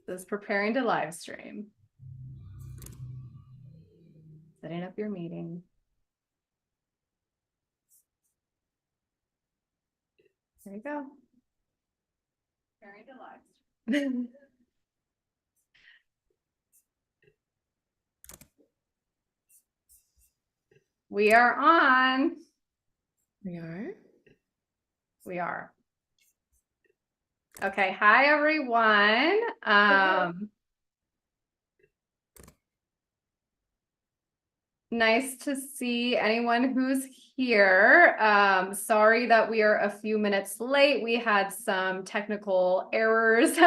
This is preparing to live stream. Setting up your meeting. There you go. Preparing to live stream. We are on. We are. We are. Okay. Hi, everyone. Nice to see anyone who's here. Sorry that we are a few minutes late. We had some technical errors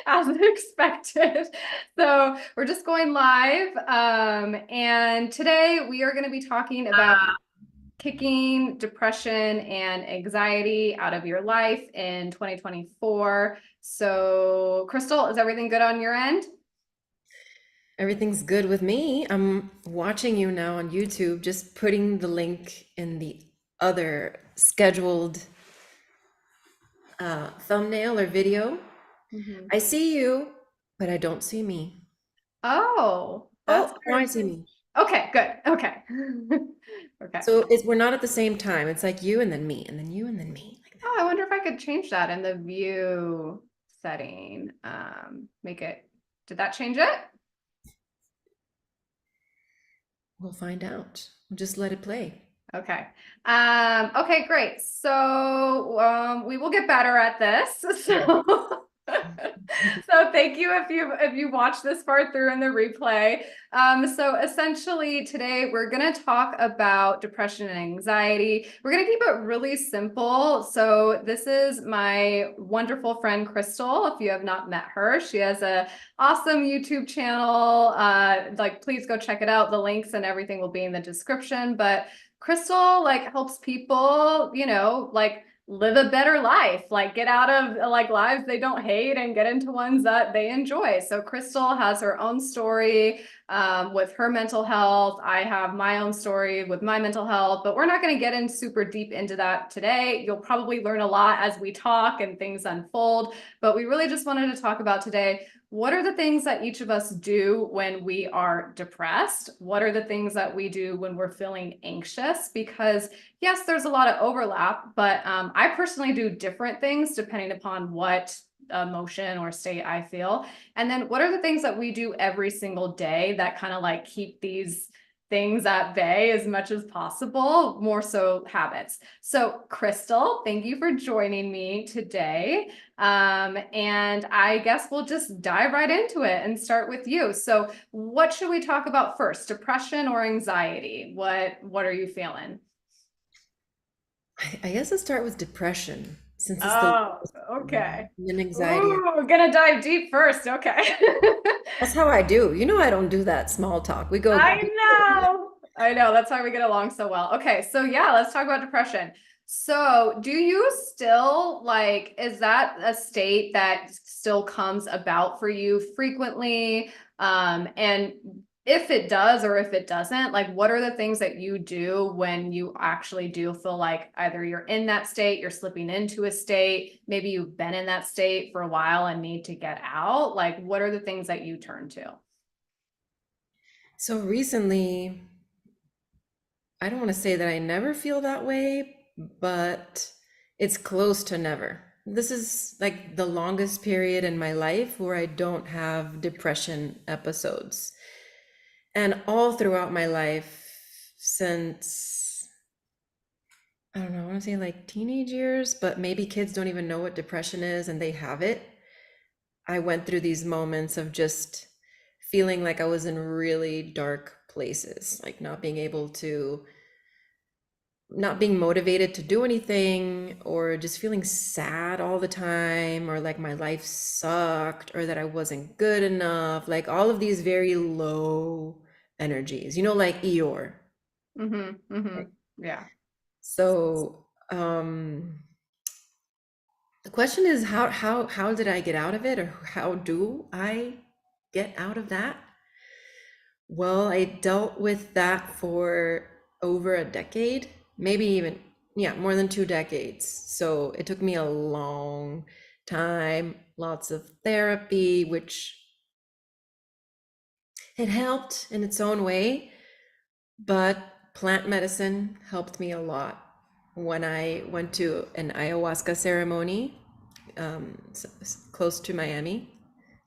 as expected. So we're just going live. And today we are going to be talking about kicking depression and anxiety out of your life in 2024. So Krystal, is everything good on your end? Everything's good with me. I'm watching you now on YouTube, just putting the link in the other scheduled thumbnail or video. I see you, but I don't see me. Oh, That's how I see me. Okay, good. Okay. Okay. So we're not at the same time. It's like you and then me, and then you and then me. Like that. Oh, I wonder if I could change that in the view setting. Make it, did that change it? We'll find out. We'll just let it play. Okay. Okay, great. So we will get better at this. So thank you if you watch this far through in the replay. So essentially today we're going to talk about depression and anxiety. We're going to keep it really simple. So this is my wonderful friend Krystal. If you have not met her, she has a awesome YouTube channel. Please go check it out. The links and everything will be in the description. But Krystal helps people, live a better life, get out of lives they don't hate and get into ones that they enjoy. So Krystal has her own story with her mental health. I have my own story with my mental health, but we're not going to get in super deep into that today. You'll probably learn a lot as we talk and things unfold, but we really just wanted to talk about today, what are the things that each of us do when we are depressed? What are the things that we do when we're feeling anxious? Because yes, there's a lot of overlap, but I personally do different things depending upon what emotion or state I feel. And then what are the things that we do every single day that kind of keep these things at bay as much as possible, more so habits. So Krystal, thank you for joining me today. And I guess we'll just dive right into it and start with you. So what should we talk about first, depression or anxiety? What are you feeling? I guess let's start with depression, since it's Okay. and anxiety. Ooh, we're gonna dive deep first. Okay. That's how I do. I don't do that small talk. We go. I know. That's why we get along so well. Okay. So yeah, let's talk about depression. So do you still is that a state that still comes about for you frequently? And if it does, or if it doesn't, what are the things that you do when you actually do feel like either you're in that state, you're slipping into a state, maybe you've been in that state for a while and need to get out? What are the things that you turn to? So recently, I don't want to say that I never feel that way, but it's close to never. This is the longest period in my life where I don't have depression episodes. And all throughout my life, since, I don't know, I want to say teenage years, but maybe kids don't even know what depression is and they have it. I went through these moments of just feeling like I was in really dark places, not being motivated to do anything, or just feeling sad all the time, or my life sucked, or that I wasn't good enough, all of these very low energies, like Eeyore. Yeah. So the question is, how did I get out of it, or how do I get out of that? Well, I dealt with that for over a decade, maybe even, more than 2 decades. So it took me a long time, lots of therapy, which it helped in its own way, but plant medicine helped me a lot. When I went to an ayahuasca ceremony, close to Miami,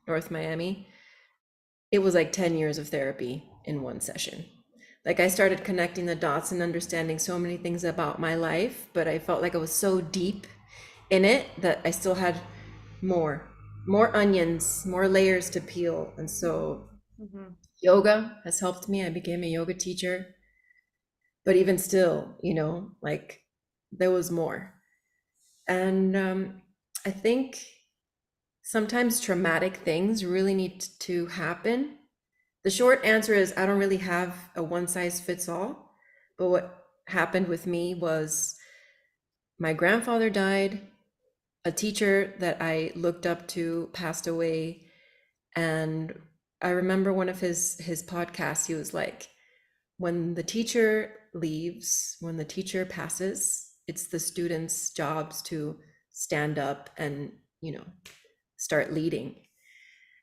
North Miami, it was like 10 years of therapy in one session. Like I started connecting the dots and understanding so many things about my life, but I felt like I was so deep in it that I still had more, more onions, more layers to peel. And so Mhm. yoga has helped me. I became a yoga teacher, but even still, like there was more. And I think sometimes traumatic things really need to happen. The short answer is I don't really have a one size fits all. But what happened with me was my grandfather died, a teacher that I looked up to passed away, and I remember one of his podcasts, he was like, when the teacher leaves, when the teacher passes, it's the students' jobs to stand up and, start leading.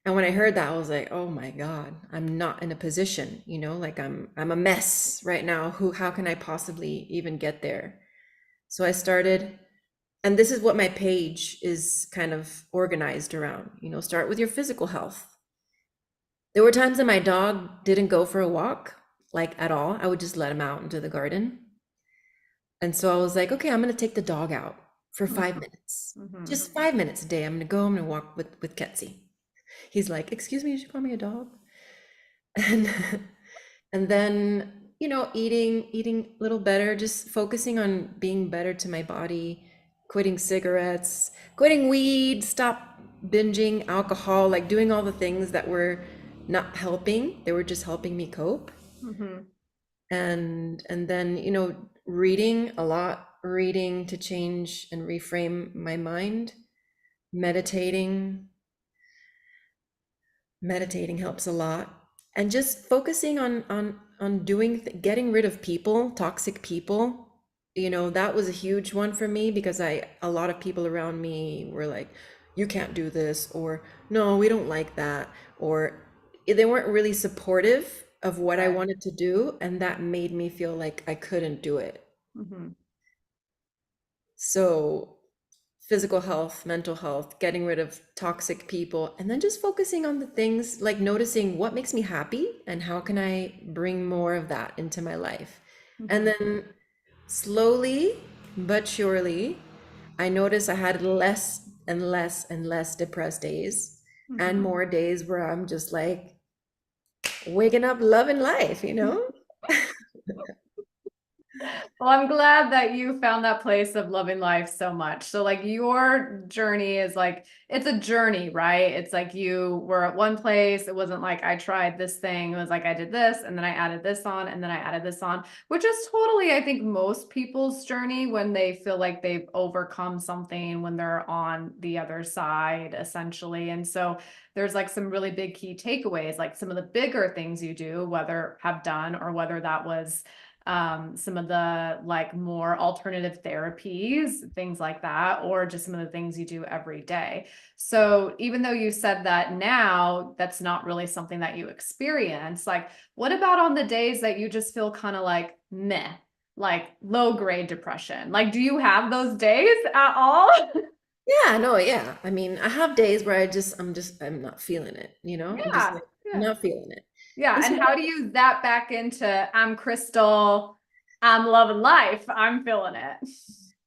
And when I heard that, I was like, oh my God, I'm not in a position, like I'm a mess right now. How can I possibly even get there? So I started, and this is what my page is kind of organized around, start with your physical health. There were times that my dog didn't go for a walk, like at all. I would just let him out into the garden. And so I was like, okay, I'm going to take the dog out for 5 minutes. Mhm. Just 5 minutes a day. I'm going to walk with Ketsi. He's like, excuse me, you should call me a dog. And and then, eating a little better, just focusing on being better to my body, quitting cigarettes, quitting weed, stop binging alcohol, like doing all the things that were not helping. They were just helping me cope. Mhm. And then, reading a lot, reading to change and reframe my mind, meditating. Meditating helps a lot. And just focusing on getting rid of people, toxic people. That was a huge one for me because a lot of people around me were like, you can't do this, or no, we don't like that, or they weren't really supportive of what I Right. wanted to do, and that made me feel like I couldn't do it. Mhm. So physical health, mental health, getting rid of toxic people, and then just focusing on the things like noticing what makes me happy and how can I bring more of that into my life. And Mhm. then slowly but surely, I noticed I had less and less and less depressed days and Mhm. more days where I'm just like waking up loving life, you know? Well, I'm glad that you found that place of loving life so much. So, like, your journey is like, it's a journey, right? It's like you were at one place. It wasn't like I tried this thing. It was like I did this and then I added this on and then I added this on, which is totally, I think, most people's journey when they feel like they've overcome something when they're on the other side, essentially. And so, there's like some really big key takeaways, like some of the bigger things you do, whether have done or whether that was some of the like more alternative therapies, things like that, or just some of the things you do every day. So even though you said that now that's not really something that you experience, like what about on the days that you just feel kind of like meh, like low grade depression? Like, do you have those days at all? Yeah, no, yeah. I mean, I have days where I'm not feeling it, I'm just Yeah, like, I'm yeah. not feeling it. Yeah. And so And how do you use that back into I'm Crystal, I'm loving life, I'm feeling it?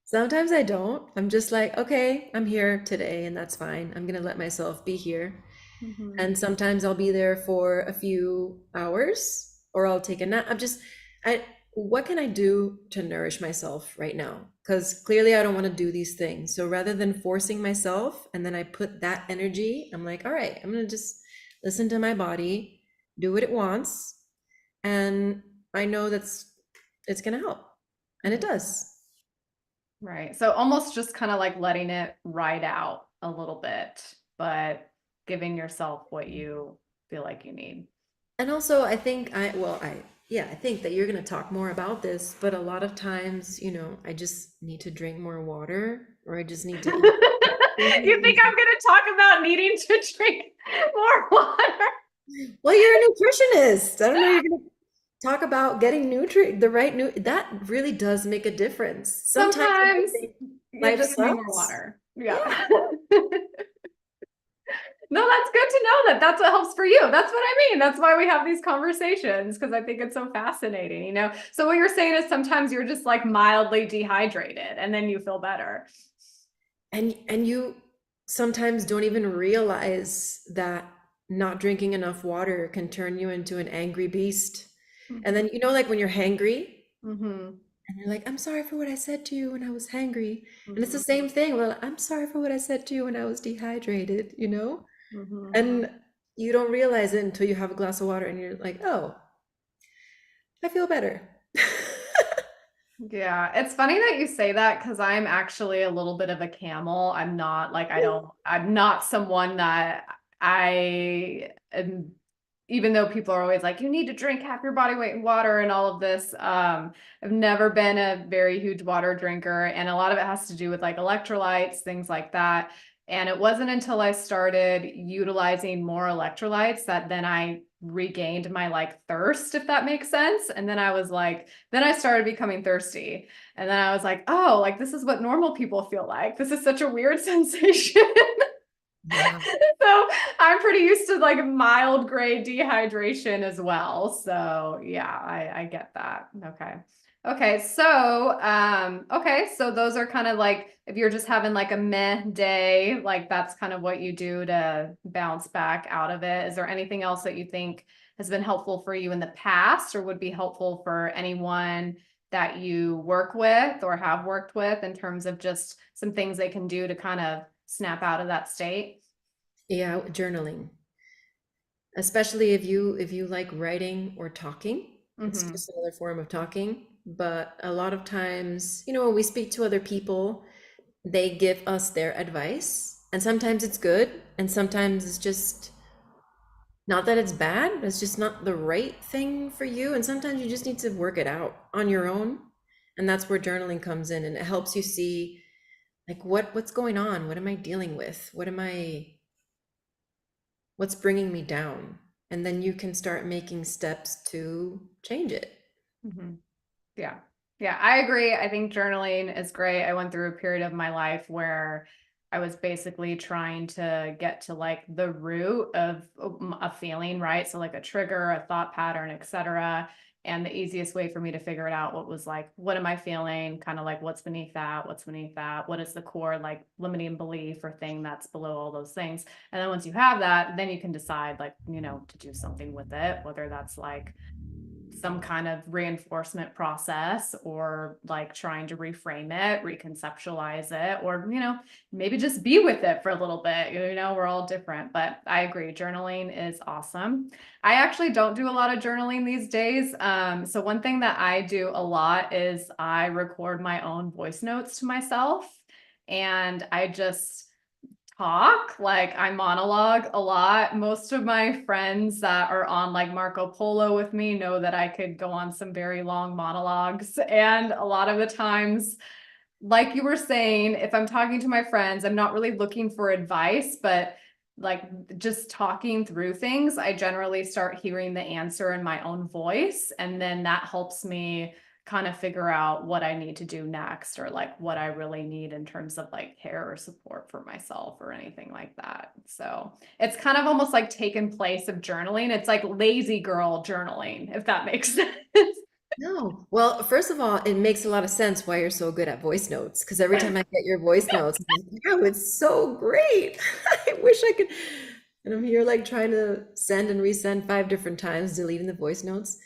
sometimes I don't. I'm just like, okay, I'm here today and that's fine. I'm gonna let myself be here. Mhm. And sometimes I'll be there for a few hours or I'll take a nap. I what can I do to nourish myself right now? Because clearly I don't want to do these things. So rather than forcing myself and then I put that energy, I'm like, all right, I'm gonna just listen to my body, do what it wants, and I know it's gonna help. And it Mhm. does. Right. So almost just kind of like letting it ride out a little bit, but giving yourself what you feel like you need. And also, I think yeah, I think that you're going to talk more about this, but a lot of times, I just need to drink more water or I just need to eat. You think I'm going to talk about needing to drink more water? Well, you're a nutritionist. I don't know. You're going to talk about getting the right that really does make a difference. Sometimes when I Sometimes think you life just need more sucks. water. Yeah. Yeah. No, that's good to know that that's what helps for you. That's what I mean. That's why we have these conversations, because I think it's so fascinating, you know? So what you're saying is sometimes you're just like mildly dehydrated and then you feel better. And you sometimes don't even realize that not drinking enough water can turn you into an angry beast. And then, like when you're hangry Mm-hmm. and you're like, I'm sorry for what I said to you when I was hangry. And it's the Mm-hmm. same thing. Well, I'm sorry for what I said to you when I was dehydrated, Mm-hmm. And you don't realize it until you have a glass of water and you're like, oh, I feel better. Yeah, it's funny that you say that because I'm actually a little bit of a camel. I'm not like, I'm not someone that I am, even though people are always like, you need to drink half your body weight in water and all of this. I've never been a very huge water drinker, and a lot of it has to do with like electrolytes, things like that. And it wasn't until I started utilizing more electrolytes that then I regained my like thirst, if that makes sense. And then I was like, then I started becoming thirsty. And then I was like, oh, like this is what normal people feel like. This is such a weird sensation. Yeah. So I'm pretty used to like mild grade dehydration as well. So yeah, I get that. Okay. Okay, so those are kind of like if you're just having like a meh day, like that's kind of what you do to bounce back out of it. Is there anything else that you think has been helpful for you in the past or would be helpful for anyone that you work with or have worked with in terms of just some things they can do to kind of snap out of that state? Yeah, journaling. Especially if you like writing or talking. It's Mm-hmm. just another form of talking. But a lot of times, when we speak to other people, they give us their advice. And sometimes it's good, and sometimes it's just not that it's bad, it's just not the right thing for you. And sometimes you just need to work it out on your own. And that's where journaling comes in, and it helps you see like what's going on? What am I dealing with? What's bringing me down? And then you can start making steps to change it. Mm-hmm. Yeah. Yeah, I agree. I think journaling is great. I went through a period of my life where I was basically trying to get to like the root of a feeling, right? So like a trigger, a thought pattern, etc. And the easiest way for me to figure it out what was like, what am I feeling? Kind of like what's beneath that? What's beneath that? What is the core like limiting belief or thing that's below all those things? And then once you have that, then you can decide like, to do something with it, whether that's like some kind of reinforcement process or like trying to reframe it, reconceptualize it, or, maybe just be with it for a little bit. We're all different, but I agree. Journaling is awesome. I actually don't do a lot of journaling these days. So one thing that I do a lot is I record my own voice notes to myself and I just talk, like I monologue a lot. Most of my friends that are on like Marco Polo with me know that I could go on some very long monologues. And a lot of the times, like you were saying, if I'm talking to my friends, I'm not really looking for advice, but like just talking through things, I generally start hearing the answer in my own voice. And then that helps me kind of figure out what I need to do next or like what I really need in terms of like care or support for myself or anything like that. So it's kind of almost like taken place of journaling. It's like lazy girl journaling, if that makes sense. No. Well, first of all, it makes a lot of sense why you're so good at voice notes. Because every time I get your voice notes, I'm like, wow, it's so great. I wish I could. And I'm here like trying to send and resend 5 different times, deleting the voice notes.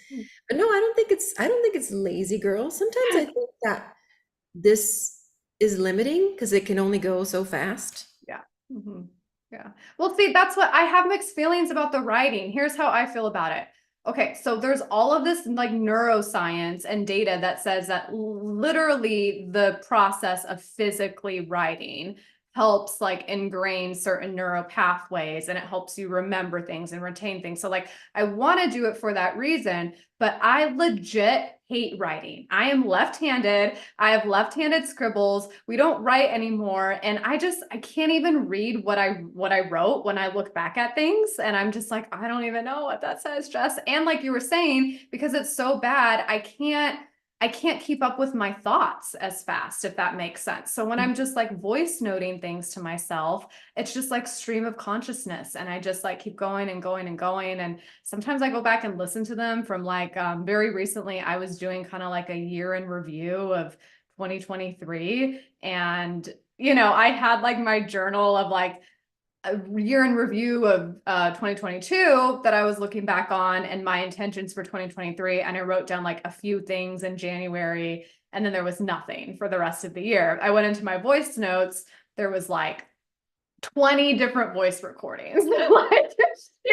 But no, I don't think it's lazy girl. Sometimes I think that this is limiting because it can only go so fast. Yeah. Mm-hmm. Yeah. Well, see, that's what I have mixed feelings about the writing. Here's how I feel about it. Okay, so there's all of this like neuroscience and data that says that literally the process of physically writing helps like ingrain certain neural pathways and it helps you remember things and retain things. So like I want to do it for that reason, but I legit hate writing. I am left-handed. I have left-handed scribbles. We don't write anymore. And I can't even read what I wrote when I look back at things. And I'm just like, I don't even know what that says, Jess. And like you were saying, because it's so bad, I can't keep up with my thoughts as fast, if that makes sense. So when I'm just like voice noting things to myself, it's just like stream of consciousness. And I just like keep going and going and going. And sometimes I go back and listen to them from like very recently, I was doing kind of like a year in review of 2023. And, I had like my journal of like a year in review of 2022 that I was looking back on and my intentions for 2023. And I wrote down like a few things in January, and then there was nothing for the rest of the year. I went into my voice notes. There was like 20 different voice recordings. Like,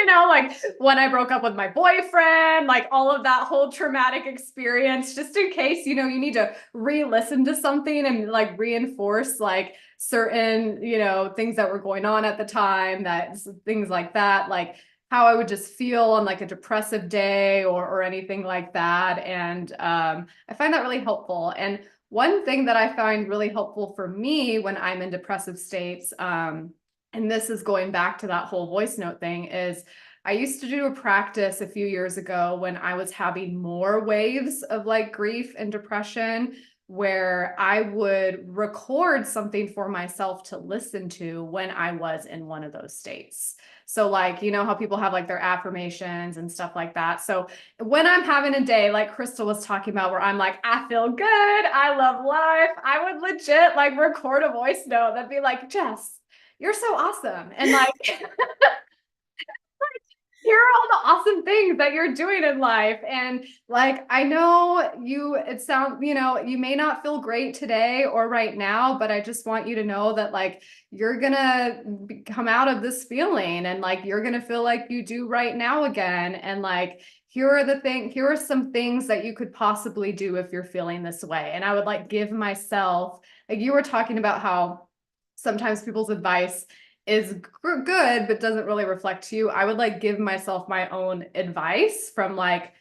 like when I broke up with my boyfriend, like all of that whole traumatic experience, just in case, you need to re-listen to something and like reinforce like certain, things that were going on at the time, that things like that, like how I would just feel on like a depressive day or anything like that. And I find that really helpful. And one thing that I find really helpful for me when I'm in depressive states, and this is going back to that whole voice note thing, is I used to do a practice a few years ago when I was having more waves of like grief and depression, where I would record something for myself to listen to when I was in one of those states. So like, how people have like their affirmations and stuff like that. So when I'm having a day like Krystal was talking about, where I'm like, I feel good, I love life, I would legit like record a voice note that'd be like, Jess, you're so awesome. And like, here are all the awesome things that you're doing in life. And like, I know you may not feel great today or right now, but I just want you to know that like, you're gonna come out of this feeling, and like, you're gonna feel like you do right now again. And like, here are some things that you could possibly do if you're feeling this way. And I would like give myself, like you were talking about how sometimes people's advice is good but doesn't really reflect you. I would like give myself my own advice from like,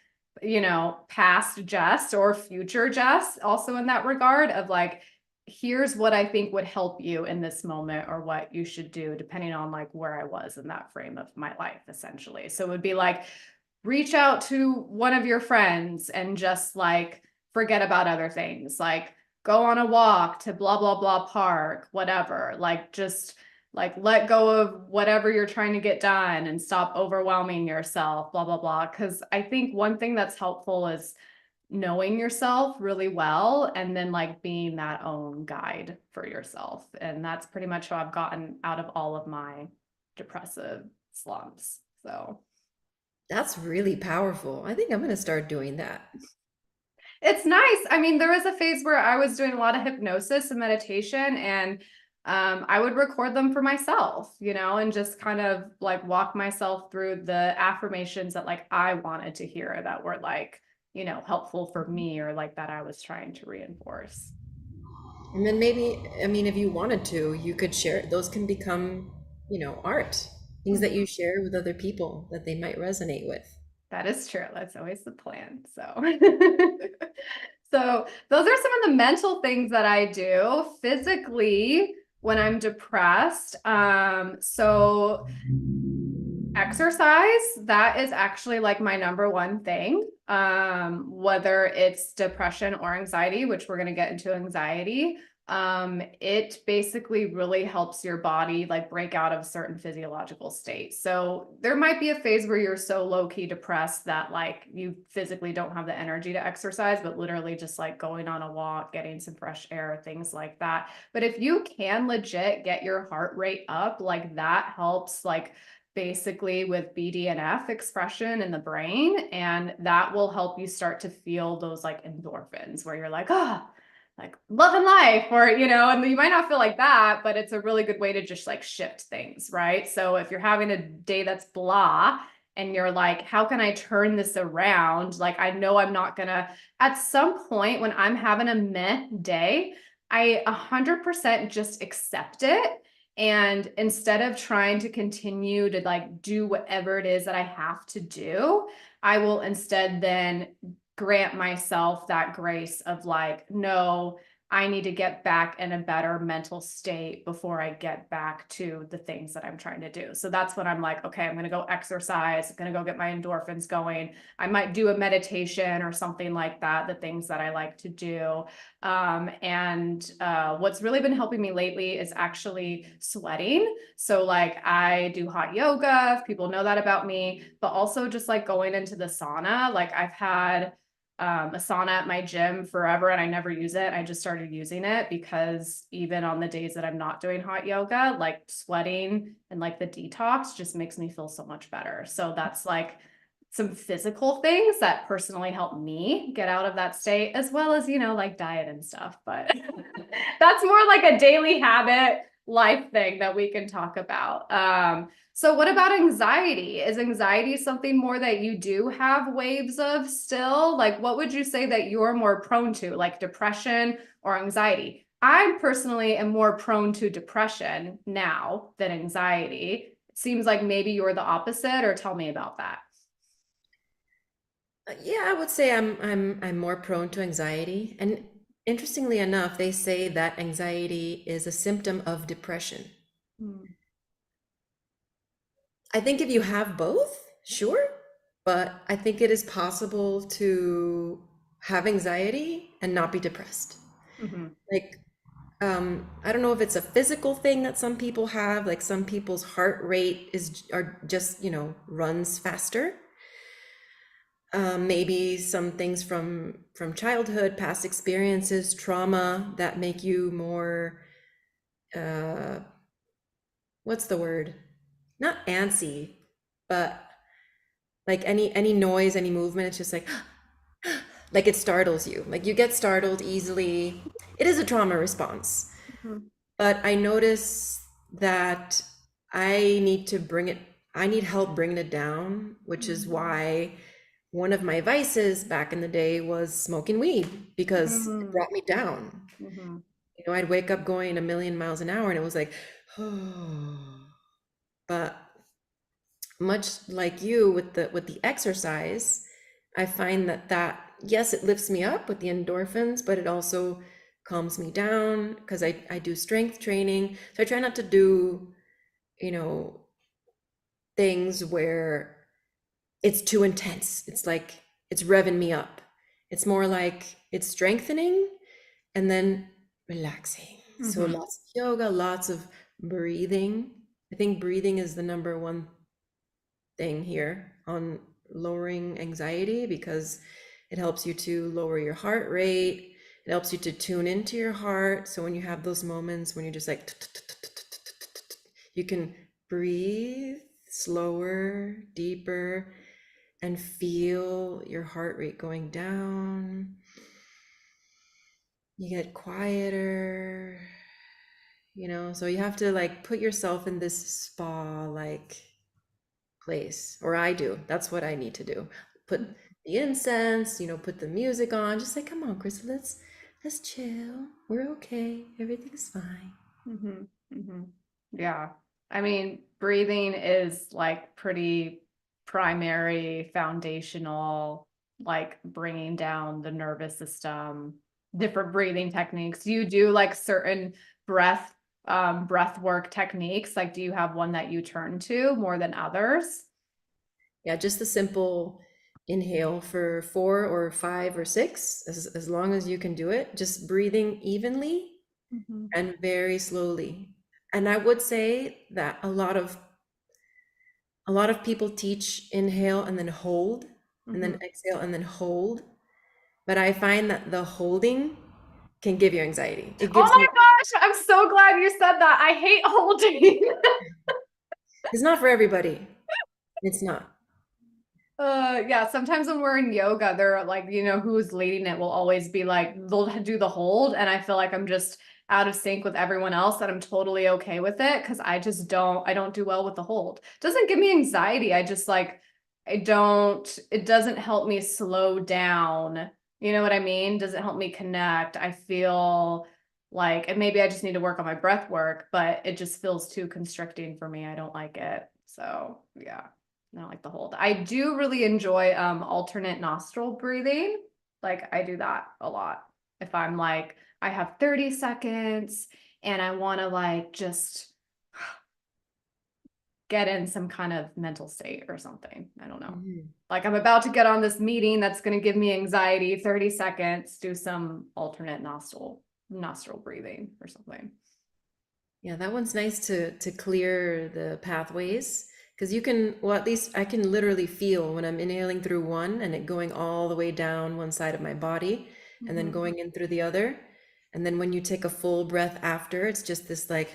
past Jess or future Jess, also in that regard of like, here's what I think would help you in this moment, or what you should do depending on like where I was in that frame of my life, essentially. So it would be like, reach out to one of your friends and just like forget about other things, like go on a walk to blah blah blah park, whatever, like just like let go of whatever you're trying to get done and stop overwhelming yourself, blah blah blah. Because I think one thing that's helpful is knowing yourself really well, and then like being that own guide for yourself. And that's pretty much how I've gotten out of all of my depressive slumps. So That's really powerful. I think I'm going to start doing that. it's nice. I mean, there was a phase where I was doing a lot of hypnosis and meditation, and I would record them for myself, and just kind of like walk myself through the affirmations that like I wanted to hear, that were like, helpful for me, or like that I was trying to reinforce. And then maybe, I mean, if you wanted to, you could share, those can become, art, things that you share with other people that they might resonate with. That is true. That's always the plan. So, so those are some of the mental things that I do physically when I'm depressed. So exercise, that is actually like my number one thing. Whether it's depression or anxiety, which we're going to get into anxiety. It basically really helps your body like break out of certain physiological states. So there might be a phase where you're so low-key depressed that like you physically don't have the energy to exercise, but literally just like going on a walk, getting some fresh air, things like that. But if you can legit get your heart rate up, like that helps like basically with BDNF expression in the brain, and that will help you start to feel those like endorphins where you're like, oh, like loving life, or and you might not feel like that, but it's a really good way to just like shift things, right? So if you're having a day that's blah, and you're like, how can I turn this around? Like, I know I'm not gonna, at some point when I'm having a meh day, I 100% just accept it. And instead of trying to continue to like do whatever it is that I have to do, I will instead then grant myself that grace of like, no, I need to get back in a better mental state before I get back to the things that I'm trying to do. So that's when I'm like, okay, I'm going to go exercise. I'm going to go get my endorphins going. I might do a meditation or something like that, the things that I like to do. What's really been helping me lately is actually sweating. So like I do hot yoga, if people know that about me, but also just like going into the sauna. Like I've had a sauna at my gym forever and I never use it. I just started using it because even on the days that I'm not doing hot yoga, like sweating and like the detox just makes me feel so much better. So that's like some physical things that personally help me get out of that state, as well as, like diet and stuff. But that's more like a daily habit life thing that we can talk about. So what about anxiety? Is anxiety something more that you do have waves of still? Like, what would you say that you're more prone to, like depression or anxiety? I personally am more prone to depression now than anxiety. It seems like maybe you're the opposite, or tell me about that. Yeah, I would say I'm more prone to anxiety. And interestingly enough, they say that anxiety is a symptom of depression. Hmm. I think if you have both, sure, but I think it is possible to have anxiety and not be depressed. Mhm. Like, I don't know if it's a physical thing that some people have, like some people's heart rate are just, runs faster. Maybe some things from childhood, past experiences, trauma that make you more, uh, what's the word? Not antsy, but like any noise, any movement, it's just like it startles you. Like you get startled easily. It is a trauma response. Mhm. But I notice that I need to bring it, I need help bringing it down, which is Mhm. why one of my vices back in the day was smoking weed because it Mhm. brought me down. Mhm. I'd wake up going a million miles an hour and it was like, oh. But much like you with the exercise, I find that yes, it lifts me up with the endorphins, but it also calms me down because I do strength training. So I try not to do, you know, things where it's too intense. It's like it's revving me up. It's more like it's strengthening and then relaxing. So Mhm. lots of yoga, lots of breathing. I think breathing is the number one thing here on lowering anxiety because it helps you to lower your heart rate. It helps you to tune into your heart. So when you have those moments when you're just like, you can breathe slower, deeper, and feel your heart rate going down. You get quieter, so you have to like put yourself in this spa like place, or I do. That's what I need to do. Put the incense, put the music on, just like, come on, Krystal, let's chill. We're okay. Everything's fine. Mhm. Mhm. Yeah. I mean, breathing is like pretty primary, foundational, like bringing down the nervous system, different breathing techniques. You do like certain breath work techniques. Like, do you have one that you turn to more than others? Yeah, just the simple inhale for 4 or 5 or 6, as long as you can do it, just breathing evenly Mhm. and very slowly. And I would say that a lot of people teach inhale and then hold, and then Mhm. exhale and then hold. But I find that the holding can give you anxiety. It Oh gives my me, gosh, I'm so glad you said that. I hate holding. it's not for everybody. It's not. Yeah, sometimes when we're in yoga, they're like, who's leading it will always be like, they'll do the hold. And I feel like I'm just out of sync with everyone else, that I'm totally okay with it. Cause I don't do well with the hold. It doesn't give me anxiety. I just like, it doesn't help me slow down. You know what I mean? Doesn't help me connect. I feel like, and maybe I just need to work on my breath work, but it just feels too constricting for me. I don't like it. So yeah. I don't like the hold. I do really enjoy alternate nostril breathing. Like I do that a lot. If I'm like, I have 30 seconds and I want to like just get in some kind of mental state or something. I don't know. Mhm. Like I'm about to get on this meeting that's going to give me anxiety, 30 seconds, do some alternate nostril breathing or something. Yeah, that one's nice to clear the pathways because you can, well, at least I can literally feel when I'm inhaling through one and it going all the way down one side of my body and then Mhm. going in through the other. And then when you take a full breath after, it's just this like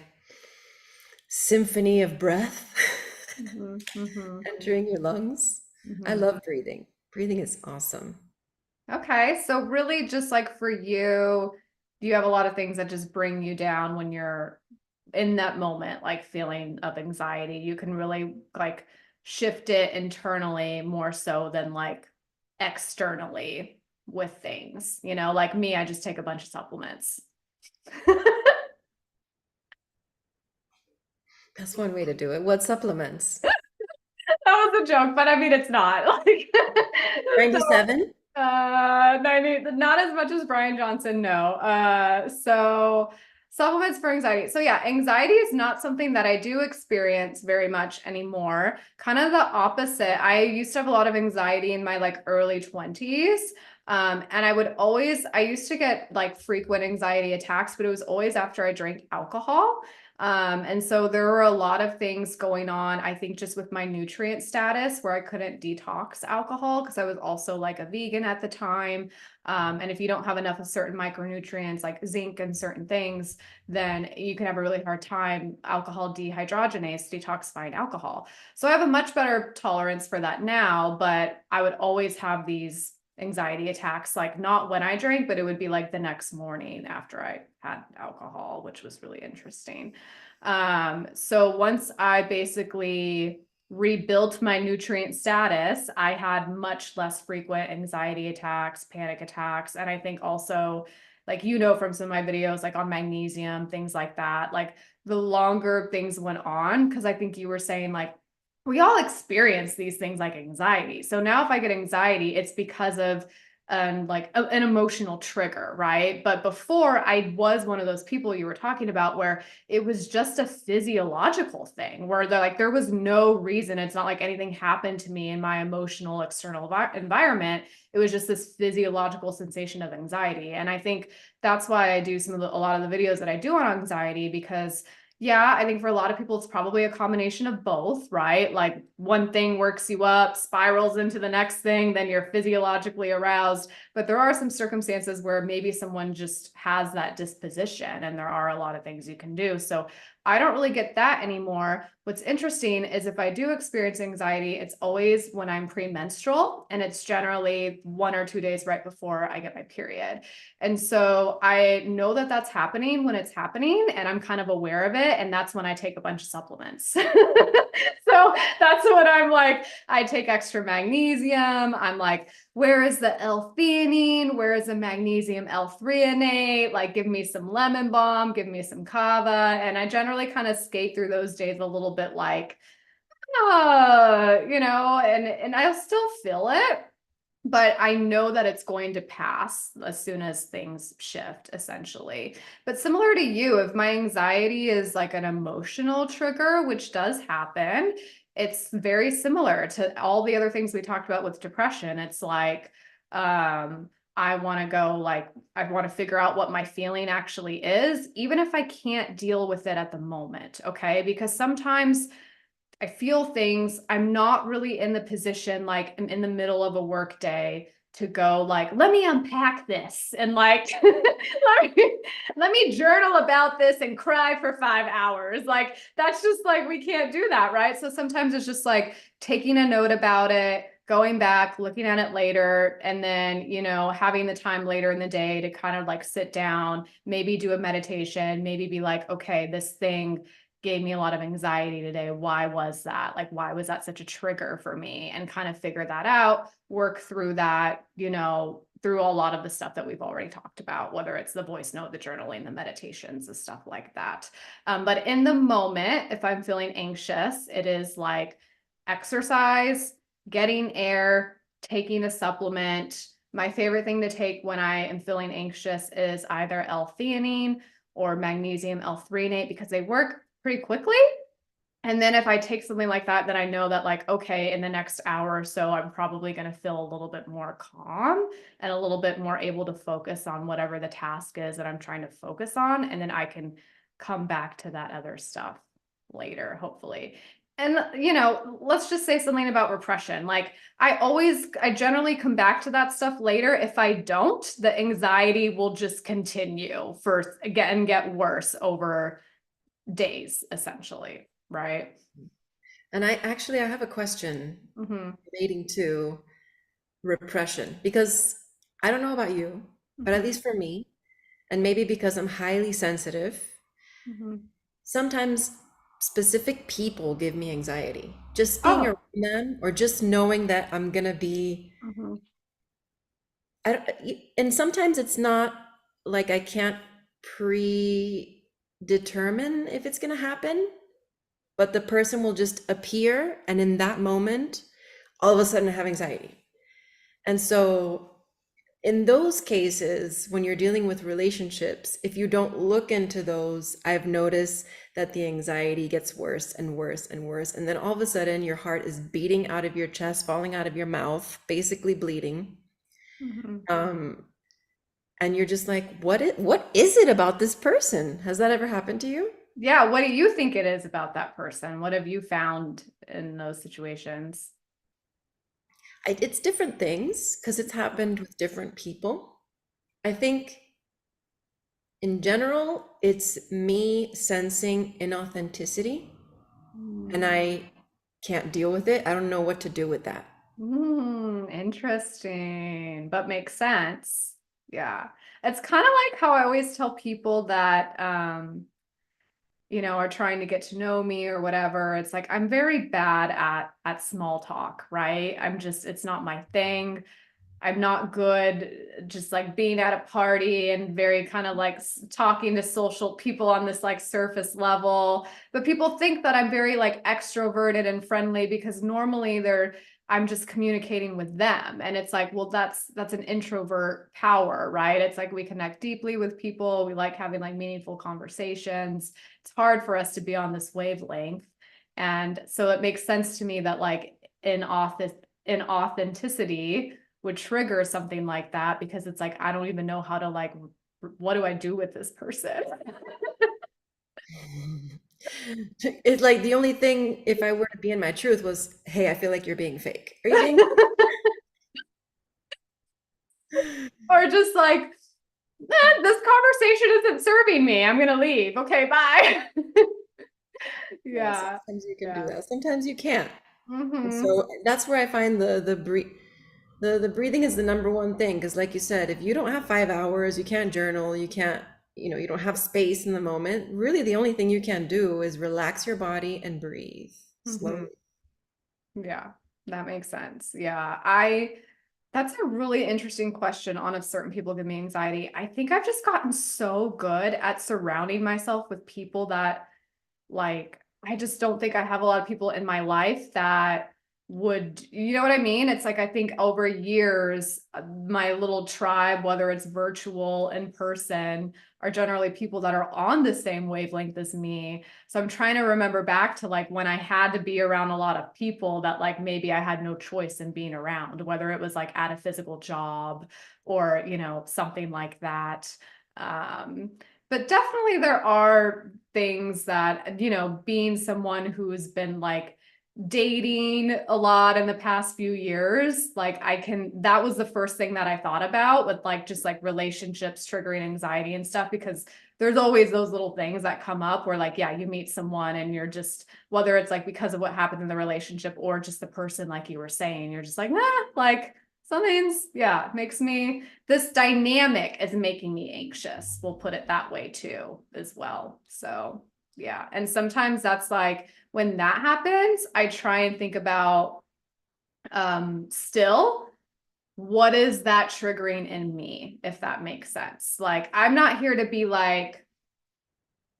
symphony of breath Mhm. Mhm. entering your lungs. I Mhm. love breathing. Breathing is awesome. Okay, so really just like for you, do you have a lot of things that just bring you down when you're in that moment, like feeling of anxiety? You can really like shift it internally more so than like externally with things, you know, like me, I just take a bunch of supplements. That's one way to do it. What supplements? That was a joke, but I mean it's not like so 97? 90, not as much as Brian Johnson, no. So supplements for anxiety. So yeah, anxiety is not something that I do experience very much anymore. Kind of the opposite. I used to have a lot of anxiety in my like early 20s. And I used to get like frequent anxiety attacks, but it was always after I drank alcohol. And so there were a lot of things going on, I think, just with my nutrient status where I couldn't detox alcohol because I was also like a vegan at the time. And if you don't have enough of certain micronutrients like zinc and certain things, then you can have a really hard time alcohol dehydrogenase, detoxifying alcohol. So I have a much better tolerance for that now, but I would always have these anxiety attacks, like not when I drank, but it would be like the next morning after I had alcohol, which was really interesting. So once I basically rebuilt my nutrient status, I had much less frequent anxiety attacks, panic attacks, and I think also, like you know from some of my videos, like on magnesium, things like that, like the longer things went on, because I think you were saying like we all experience these things like anxiety. So now if I get anxiety, it's because of an emotional trigger, right? But before I was one of those people you were talking about where it was just a physiological thing where they're like there was no reason. It's not like anything happened to me in my emotional external environment. It was just this physiological sensation of anxiety. And I think that's why I do a lot of the videos that I do on anxiety because yeah, I think for a lot of people, it's probably a combination of both, right? Like one thing works you up, spirals into the next thing, then you're physiologically aroused. But there are some circumstances where maybe someone just has that disposition and there are a lot of things you can do. So I don't really get that anymore. What's interesting is if I do experience anxiety, it's always when I'm premenstrual and it's generally 1 or 2 days right before I get my period. And so I know that that's happening when it's happening, and I'm kind of aware of it. And that's when I take a bunch of supplements. So that's when I'm like, I take extra magnesium. I'm like, where is the L-theanine? Where is the magnesium L-threonate? Like, give me some lemon balm, give me some kava. And I generally kind of skate through those days a little bit like, and I'll still feel it, but I know that it's going to pass as soon as things shift, essentially. But similar to you, if my anxiety is like an emotional trigger, which does happen, it's very similar to all the other things we talked about with depression. It's like, I want to go like, I want to figure out what my feeling actually is, even if I can't deal with it at the moment. Okay. Because sometimes I feel things. I'm not really in the position, like I'm in the middle of a work day to go like, let me unpack this and like let me journal about this and cry for 5 hours. Like that's just like we can't do that, right? So sometimes it's just like taking a note about it, going back, looking at it later, and then, having the time later in the day to kind of like sit down, maybe do a meditation, maybe be like, okay, this thing gave me a lot of anxiety today. Why was that? Like, why was that such a trigger for me? And kind of figure that out, work through that, through a lot of the stuff that we've already talked about, whether it's the voice note, the journaling, the meditations, the stuff like that. But in the moment, if I'm feeling anxious, it is like, exercise, getting air, taking a supplement. My favorite thing to take when I am feeling anxious is either L-theanine or magnesium L-threonate because they work pretty quickly. And then if I take something like that, then I know that like, okay, in the next hour or so, I'm probably going to feel a little bit more calm and a little bit more able to focus on whatever the task is that I'm trying to focus on. And then I can come back to that other stuff later, hopefully. And, let's just say something about repression. Like I generally come back to that stuff later. If I don't, the anxiety will just continue and get worse over days, essentially. Right. And I have a question Mm-hmm. relating to repression because I don't know about you, but at Mm-hmm. least for me, and maybe because I'm highly sensitive, Mm-hmm. sometimes specific people give me anxiety. Just being around Oh. them or just knowing that I'm gonna be, Mm-hmm. I don't, and sometimes it's not like I can't predetermine if it's gonna happen, but the person will just appear, and in that moment, all of a sudden I have anxiety. And so in those cases, when you're dealing with relationships, if you don't look into those, I've noticed that the anxiety gets worse and worse and worse. And then all of a sudden, your heart is beating out of your chest, falling out of your mouth, basically bleeding. Mm-hmm. Um, and you're just like, what is it about this person? Has that ever happened to you? Yeah. What do you think it is about that person? What have you found in those situations? It's different things because it's happened with different people. I think in general, it's me sensing inauthenticity and I can't deal with it. I don't know what to do with that. Interesting, but makes sense. Yeah. It's kind of like how I always tell people that, are trying to get to know me or whatever. It's like I'm very bad at small talk, right? It's not my thing. I'm not good just like being at a party and very kind of like talking to social people on this like surface level. But people think that I'm very like extroverted and friendly because normally I'm just communicating with them. And it's like, well, that's an introvert power, right? It's like we connect deeply with people. We like having like meaningful conversations. It's hard for us to be on this wavelength. And so it makes sense to me that like in authenticity would trigger something like that because it's like I don't even know how to like what do I do with this person? It's like the only thing, if I were to be in my truth, was, hey, I feel like you're being fake. Are you being? Or just like this conversation isn't serving me. I'm gonna leave. Okay, bye. Yeah, Yeah. sometimes you can do Yeah. that. Sometimes you can't. And Mm-hmm. so that's where I find the breathing is the number one thing. Because like you said, if you don't have 5 hours, you can't journal, you can't, you don't have space in the moment. Really, the only thing you can do is relax your body and breathe Mm-hmm. slowly. Yeah, that makes sense. Yeah. That's a really interesting question on if certain people give me anxiety. I think I've just gotten so good at surrounding myself with people that like, I just don't think I have a lot of people in my life that would, you know what I mean? It's like, I think over years, my little tribe, whether it's virtual, in person, are generally people that are on the same wavelength as me. So I'm trying to remember back to like when I had to be around a lot of people that like maybe I had no choice in being around, whether it was like at a physical job or, something like that. Um, but definitely there are things that, being someone who's been like dating a lot in the past few years, like that was the first thing that I thought about with like just like relationships triggering anxiety and stuff, because there's always those little things that come up where like, yeah, you meet someone and you're just, whether it's like because of what happened in the relationship or just the person, like you were saying, you're just like, like something's, yeah, this dynamic is making me anxious. We'll put it that way too, as well. So yeah. And sometimes that's like when that happens, I try and think about still what is that triggering in me, if that makes sense. Like I'm not here to be like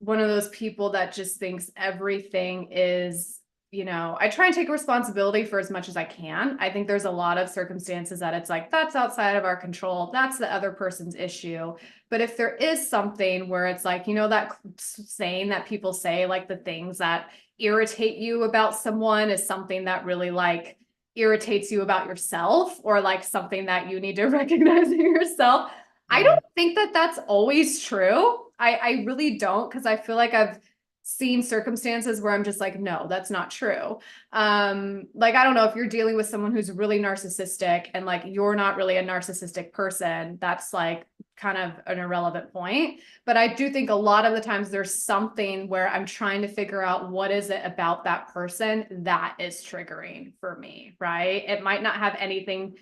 one of those people that just thinks everything is, I try and take responsibility for as much as I can. I think there's a lot of circumstances that it's like, that's outside of our control. That's the other person's issue. But if there is something where it's like, that saying that people say, like the things that irritate you about someone is something that really like irritates you about yourself, or like something that you need to recognize in yourself. I Yeah. don't think that that's always true. I really don't, because I feel like I've seen circumstances where I'm just like, no, that's not true. Like, I don't know, if you're dealing with someone who's really narcissistic and like you're not really a narcissistic person, that's like kind of an irrelevant point. But I do think a lot of the times there's something where I'm trying to figure out what is it about that person that is triggering for me, right? It might not have anything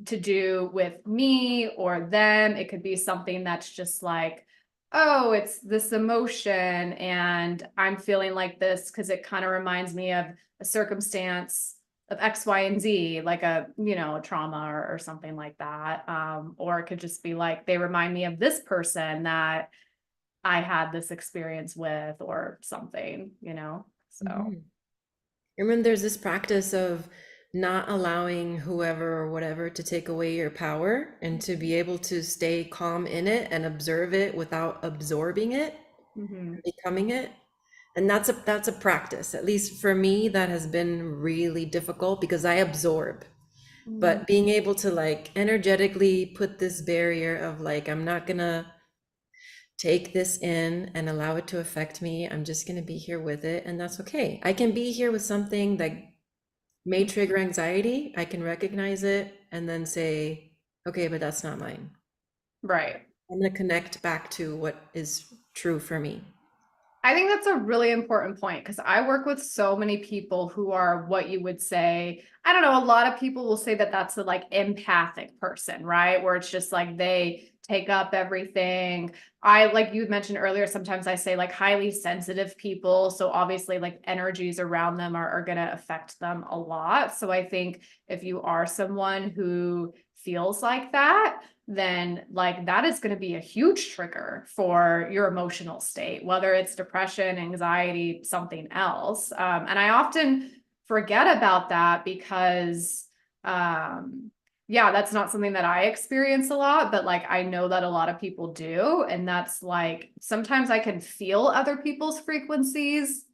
to do with me or them. It could be something that's just like, oh, it's this emotion and I'm feeling like this because it kind of reminds me of a circumstance of X, Y, and Z, like a trauma or something like that. Or it could just be like they remind me of this person that I had this experience with or something. So. Mhm. And then there's this practice of not allowing whoever or whatever to take away your power, and to be able to stay calm in it and observe it without absorbing it Mhm. and becoming it. And that's a practice. At least for me, that has been really difficult because I absorb. Mhm. But being able to like energetically put this barrier of like, I'm not gonna take this in and allow it to affect me. I'm just gonna be here with it, and that's okay. I can be here with something that may trigger anxiety. I can recognize it and then say, okay, but that's not mine. Right. I'm going to connect back to what is true for me. I think that's a really important point, because I work with so many people who are what you would say, I don't know, a lot of people will say that that's a like empathic person, right? Where it's just like they take up everything. Like you mentioned earlier, sometimes I say like highly sensitive people. So obviously like energies around them are going to affect them a lot. So I think if you are someone who feels like that, then like that is going to be a huge trigger for your emotional state, whether it's depression, anxiety, something else. And I often forget about that because, yeah, that's not something that I experience a lot, but like I know that a lot of people do. And that's like sometimes I can feel other people's frequencies.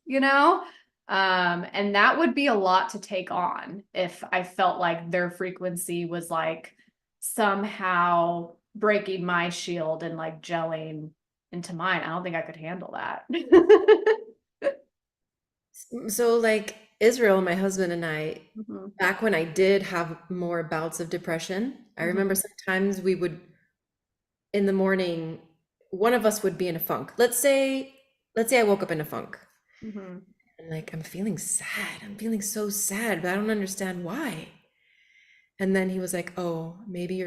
And that would be a lot to take on if I felt like their frequency was like somehow breaking my shield and like gelling into mine. I don't think I could handle that. So, like Israel, my husband and I, Mhm, back when I did have more bouts of depression, I remember mhm, sometimes we would, in the morning, one of us would be in a funk. Let's say I woke up in a funk. mhm, And like, I'm feeling sad. I'm feeling so sad, but I don't understand why. And then he was like, "Oh, maybe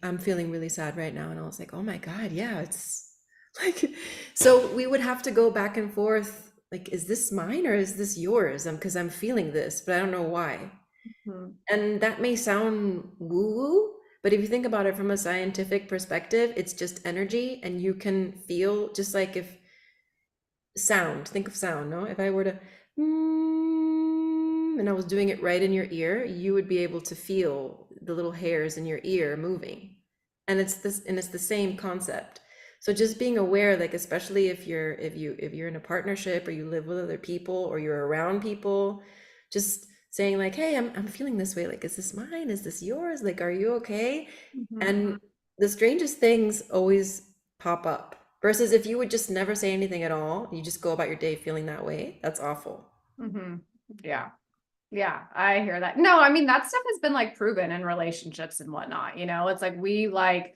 I'm feeling really sad right now." And I was like, "Oh my God, yeah, it's like," so we would have to go back and forth. Like, is this mine or is this yours? Because I'm feeling this, but I don't know why. mhm, And that may sound woo-woo, but if you think about it from a scientific perspective, it's just energy, and you can feel just like if sound, think of sound, no? If I were to and I was doing it right in your ear, you would be able to feel the little hairs in your ear moving. And it's the same concept. So just being aware, like especially if you're in a partnership or you live with other people or you're around people, just saying like, "Hey, I'm feeling this way. Like, is this mine? Is this yours? Like, are you okay?" mhm, And the strangest things always pop up. Versus if you would just never say anything at all, you just go about your day feeling that way, that's awful. mhm. Yeah. Yeah, I hear that. No, I mean, that stuff has been like proven in relationships and whatnot. It's like we like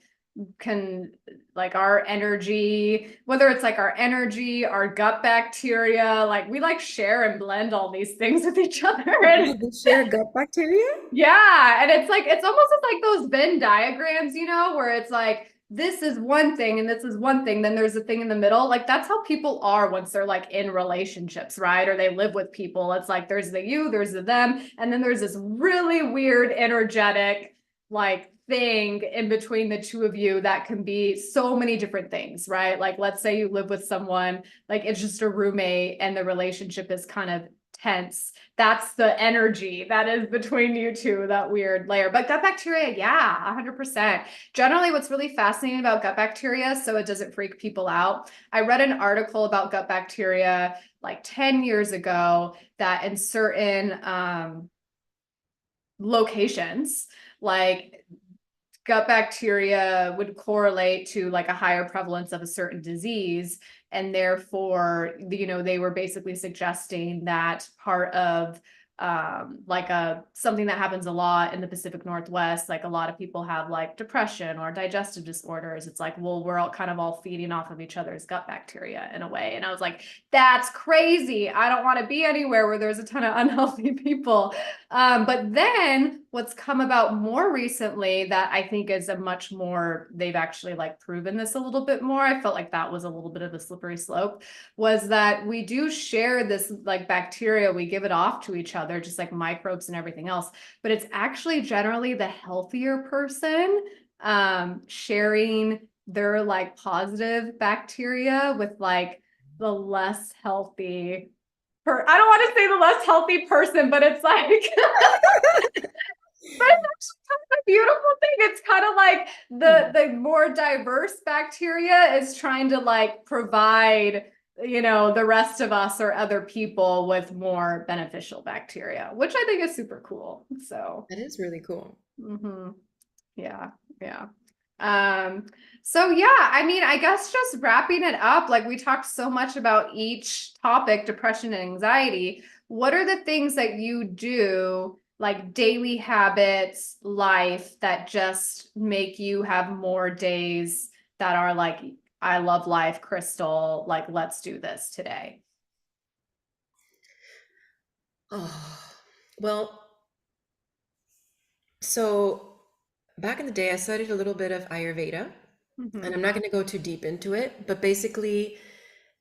can like our energy, whether it's like our energy, our gut bacteria, like we like share and blend all these things with each other. Oh And God, they share gut bacteria? yeah, and it's like it's almost like those Venn diagrams, where it's like this is one thing and this is one thing, then there's a thing in the middle. Like that's how people are once they're like in relationships, right? Or they live with people. It's like there's the you, there's the them, and then there's this really weird energetic like thing in between the two of you that can be so many different things, right? Like let's say you live with someone, like it's just a roommate and the relationship is kind of tense. That's the energy that is between you two, that weird layer. But gut bacteria, yeah, 100%. Generally, what's really fascinating about gut bacteria, so it doesn't freak people out, I read an article about gut bacteria like 10 years ago that in certain locations, like gut bacteria would correlate to like a higher prevalence of a certain disease. And therefore, they were basically suggesting that part of like something that happens a lot in the Pacific Northwest, like a lot of people have like depression or digestive disorders. It's like, well, we're all kind of all feeding off of each other's gut bacteria in a way. And I was like, that's crazy. I don't want to be anywhere where there's a ton of unhealthy people. But then what's come about more recently that I think is a much more, they've actually like proven this a little bit more. I felt like that was a little bit of a slippery slope, was that we do share this like bacteria, we give it off to each other, just like microbes and everything else. But it's actually generally the healthier person sharing their like positive bacteria with like the less healthy I don't want to say the less healthy person, but it's like, but it's actually kind of a beautiful thing. It's kind of like the more diverse bacteria is trying to like provide, the rest of us or other people with more beneficial bacteria, which I think is super cool. So, That is really cool. yeah, yeah. So yeah, I mean, I guess just wrapping it up, like we talked so much about each topic, depression and anxiety. What are the things that you do, like daily habits, life, that just make you have more days that are like, I love life, Krystal, like, let's do this today? Oh, well, so back in the day, I studied a little bit of Ayurveda, and Mm-hmm. I'm not going to go too deep into it, but basically,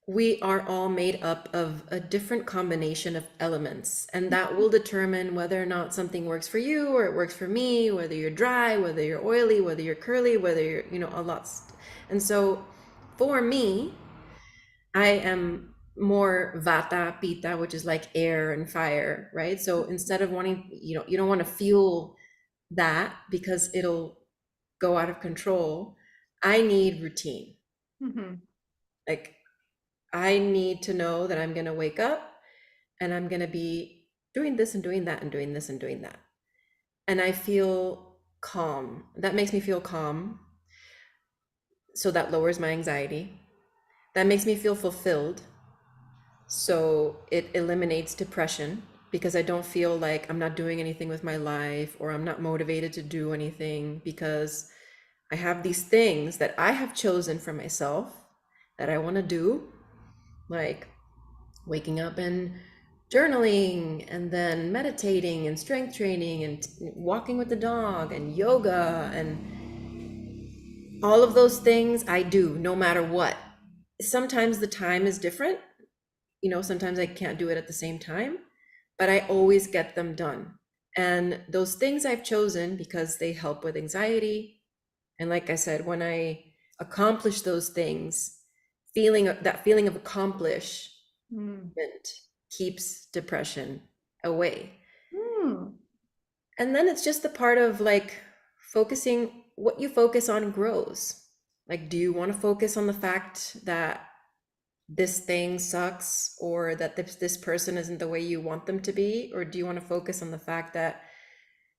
we are all made up of a different combination of elements, and that will determine whether or not something works for you or it works for me, whether you're dry, whether you're oily, whether you're curly, whether you're, a lot. And so for me, I am more vata, pitta, which is like air and fire, right? So instead of wanting, you don't want to fuel that because it'll go out of control. I need routine. Mm-hmm. Like I need to know that I'm going to wake up and I'm going to be doing this and doing that and doing this and doing that. And I feel calm. That makes me feel calm. So that lowers my anxiety. That makes me feel fulfilled. So it eliminates depression because I don't feel like I'm not doing anything with my life or I'm not motivated to do anything because I have these things that I have chosen for myself that I want to do, like waking up and journaling and then meditating and strength training and walking with the dog and yoga and all of those things I do no matter what. Sometimes the time is different, sometimes I can't do it at the same time, but I always get them done. And those things I've chosen because they help with anxiety. And like I said, when I accomplish those things, that feeling of accomplishment keeps depression away. Mm. And then it's just the part of like focusing, what you focus on grows. Like, do you want to focus on the fact that this thing sucks or that this person isn't the way you want them to be? Or do you want to focus on the fact that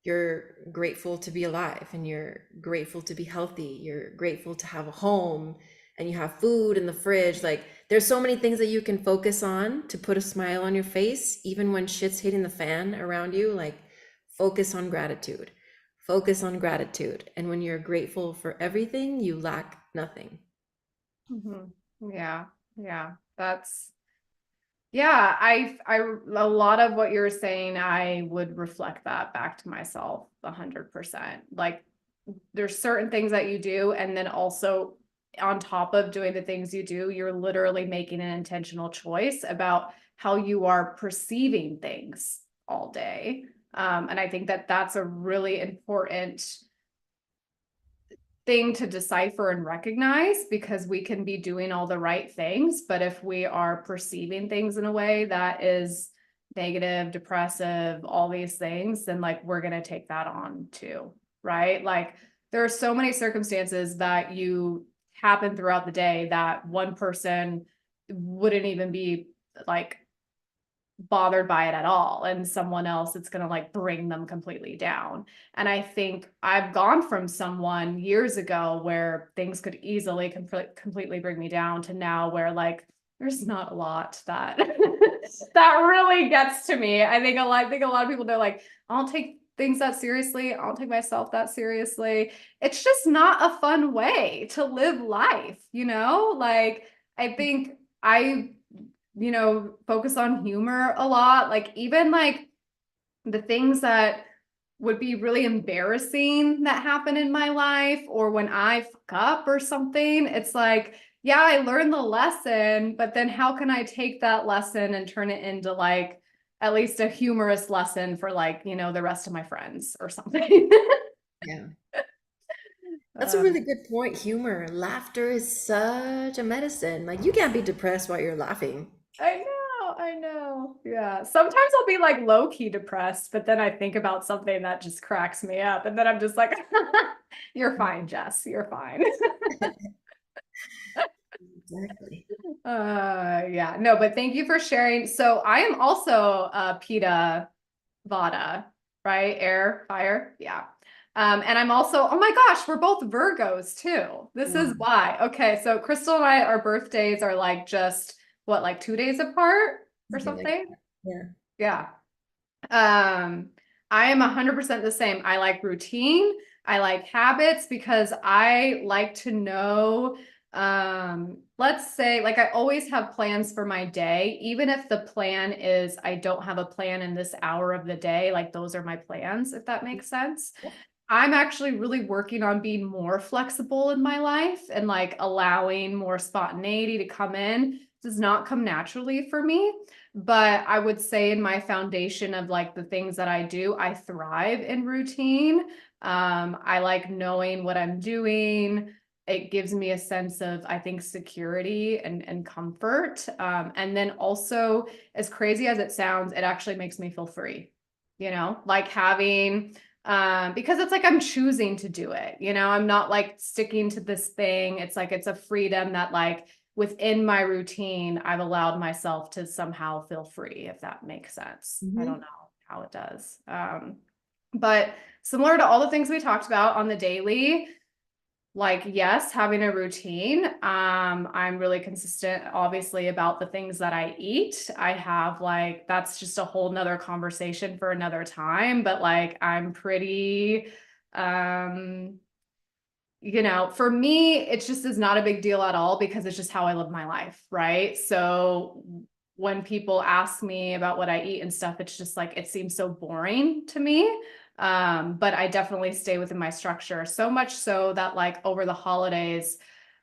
you're grateful to be alive and you're grateful to be healthy, you're grateful to have a home and you have food in the fridge? Like there's so many things that you can focus on to put a smile on your face even when shit's hitting the fan around you. Like focus on gratitude, and when you're grateful for everything, you lack nothing. Yeah, yeah, yeah, a lot of what you're saying, I would reflect that back to myself 100%. Like there's certain things that you do, and then also on top of doing the things you do, you're literally making an intentional choice about how you are perceiving things all day. And I think that that's a really important thing to decipher and recognize, because we can be doing all the right things, but if we are perceiving things in a way that is negative, depressive, all these things, then like we're going to take that on too, right? Like there are so many circumstances that you happen throughout the day that one person wouldn't even be like bothered by it at all, and someone else it's going to like bring them completely down. And I think I've gone from someone years ago where things could easily completely bring me down to now where like there's not a lot that that really gets to me. I think a lot of people, they're like, I don't take things that seriously, I don't take myself that seriously. It's just not a fun way to live life, you know? Like I think I focus on humor a lot. Like even like the things that would be really embarrassing that happen in my life, or when I fuck up or something, it's like, yeah, I learned the lesson, but then how can I take that lesson and turn it into like at least a humorous lesson for like, the rest of my friends or something. Yeah. That's a Um, really good point. Humor, laughter is such a medicine. Like you can't be depressed while you're laughing. I know. Yeah. Sometimes I'll be like low key depressed, but then I think about something that just cracks me up. And then I'm just like, you're fine, Jess. You're fine. Exactly. Yeah. No, but thank you for sharing. So I am also Pita Vada, right? Air, fire. Yeah. And I'm also, oh my gosh, we're both Virgos too. This is Mm, why. Okay. So Krystal and I, our birthdays are like just what, like 2 days apart or something like something? that. Yeah. Yeah. Um, I am 100% the same. I like routine. I like habits because I like to know, let's say, like I always have plans for my day, even if the plan is I don't have a plan in this hour of the day, like those are my plans, if that makes sense. I'm actually really working on being more flexible in my life and like allowing more spontaneity to come in. Does not come naturally for me, but I would say in my foundation of like the things that I do, I thrive in routine. I like knowing what I'm doing. It gives me a sense of, I think, security and comfort. And then also, as crazy as it sounds, it actually makes me feel free, like having because it's like I'm choosing to do it, I'm not like sticking to this thing. It's like it's a freedom that like within my routine I've allowed myself to somehow feel free, if that makes sense. I don't Hmm. know how it does. But similar to all the things we talked about on the daily, like yes, having a routine. I'm really consistent obviously about the things that I eat. I have like, that's just a whole nother conversation for another time, but like I'm pretty um for me it just is not a big deal at all because it's just how I live my life, right? So when people ask me about what I eat and stuff, it's just like it seems so boring to me. But I definitely stay within my structure, so much so that like over the holidays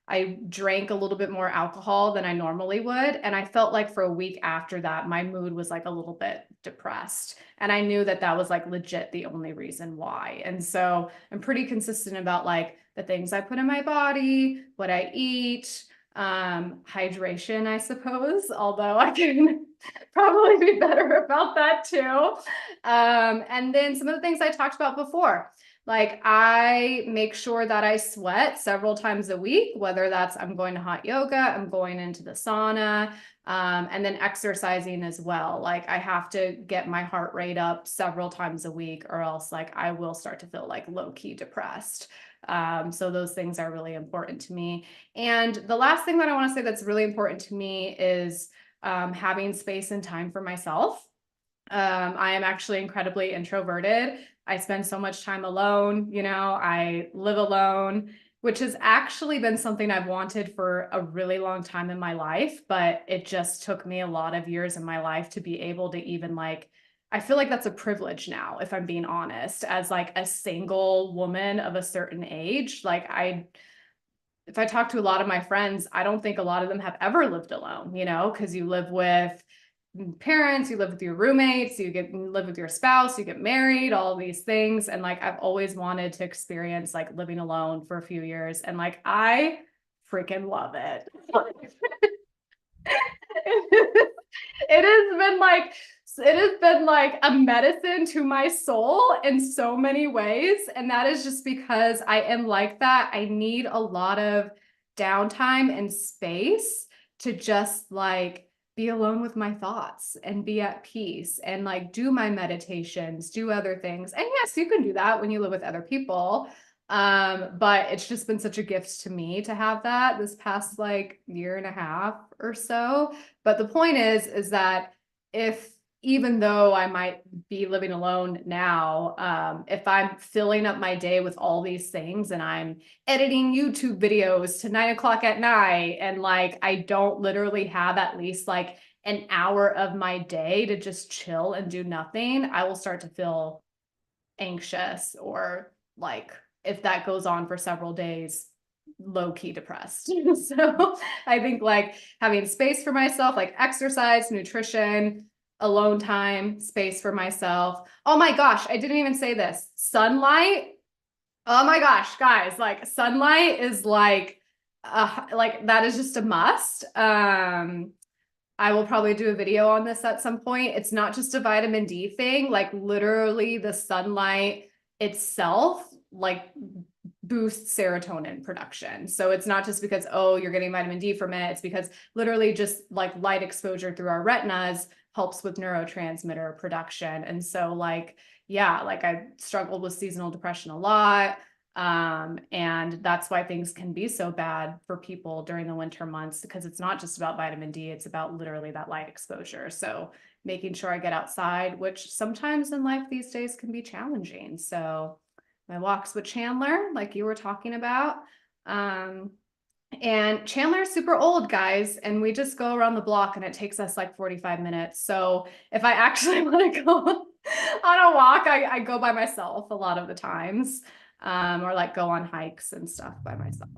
I drank a little bit more alcohol than I normally would. And I felt like for a week after that, my mood was like a little bit depressed. And I knew that that was like legit the only reason why. And so I'm pretty consistent about like the things I put in my body, what I eat, hydration, I suppose, although I can probably be better about that too. And then some of the things I talked about before. Like I make sure that I sweat several times a week, whether that's I'm going to hot yoga, I'm going into the sauna, and then exercising as well. Like I have to get my heart rate up several times a week, or else like I will start to feel like low key depressed. So those things are really important to me. And the last thing that I want to say that's really important to me is having space and time for myself. I am actually incredibly introverted. I spend so much time alone, I live alone, which has actually been something I've wanted for a really long time in my life, but it just took me a lot of years in my life to be able to even like, I feel like that's a privilege now, if I'm being honest, as like a single woman of a certain age. If I talk to a lot of my friends, I don't think a lot of them have ever lived alone, because you live with parents, you live with your roommates, you live with your spouse, you get married, all these things. And like, I've always wanted to experience like living alone for a few years. And like, I freaking love it. It has been like it has been like a medicine to my soul in so many ways. And that is just because I am like that. I need a lot of downtime and space to just like be alone with my thoughts and be at peace and like do my meditations, do other things. And yes, you can do that when you live with other people. But it's just been such a gift to me to have that this past like year and a half or so. But the point is that if even though I might be living alone now, if I'm filling up my day with all these things and I'm editing YouTube videos to 9 o'clock at night, and like I don't literally have at least like an hour of my day to just chill and do nothing, I will start to feel anxious, or like if that goes on for several days, low-key depressed. So I think like having space for myself, like exercise, nutrition, alone time, space for myself. Oh my gosh, I didn't even say this. Sunlight. Oh my gosh, guys, like sunlight is like that is just a must. I will probably do a video on this at some point. It's not just a vitamin D thing, like literally the sunlight itself like boosts serotonin production. So it's not just because, oh, you're getting vitamin D from it. It's because literally just like light exposure through our retinas helps with neurotransmitter production. And so like, yeah, like I struggled with seasonal depression a lot. And that's why things can be so bad for people during the winter months, because it's not just about vitamin D, it's about literally that light exposure. So making sure I get outside, which sometimes in life these days can be challenging. So my walks with Chandler, like you were talking about. And Chandler's super old, guys, and we just go around the block and it takes us like 45 minutes. So if I actually want to go on a walk, I go by myself a lot of the times, or like go on hikes and stuff by myself.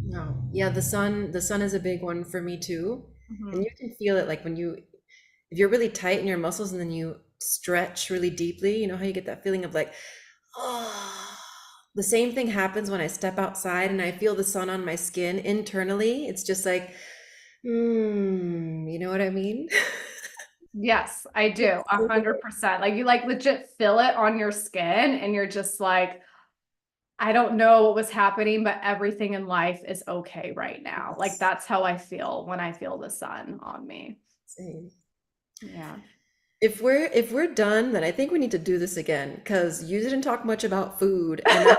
No. Yeah, the sun is a big one for me too. And Mhm. you can feel it like when if you're really tight in your muscles and then you stretch really deeply, you know how you get that feeling of like, oh, the same thing happens when I step outside and I feel the sun on my skin internally. It's just like, you know what I mean? Yes, I do, It's so good. 100%. Like you like legit feel it on your skin and you're just like, I don't know what was happening, but everything in life is okay right now. Like Yes, that's how I feel when I feel the sun on me. same. Yeah. If we're done, then I think we need to do this again because you didn't talk much about food, and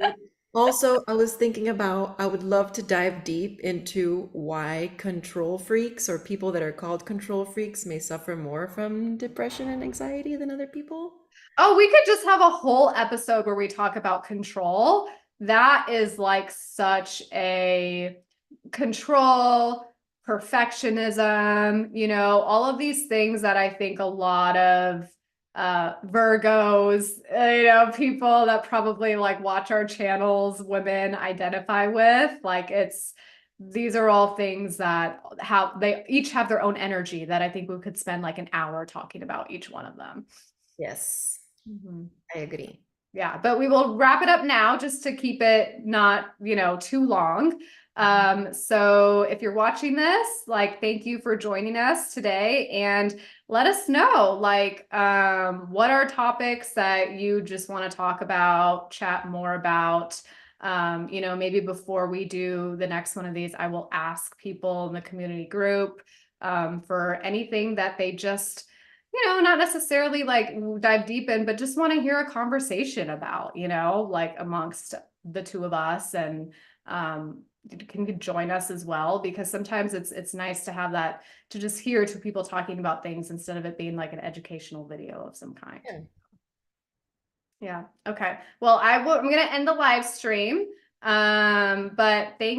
I also I was thinking about I would love to dive deep into why control freaks or people that are called control freaks may suffer more from depression and anxiety than other people. Oh, we could just have a whole episode where we talk about control. That is like such a control, perfectionism, all of these things that I think a lot of Virgos, people that probably like watch our channels, women identify with. Like these are all things that they each have their own energy that I think we could spend like an hour talking about each one of them. Yes, Mhm. I agree. Yeah, but we will wrap it up now just to keep it not, too long. So if you're watching this, like, thank you for joining us today, and let us know, like, what are topics that you just want to talk about, chat more about. Maybe before we do the next one of these, I will ask people in the community group, for anything that they just not necessarily like dive deep in, but just want to hear a conversation about, like amongst the two of us, and you can join us as well, because sometimes it's nice to have that, to just hear two people talking about things instead of it being like an educational video of some kind. Yeah. Yeah. Okay. Well, I'm going to end the live stream. But thank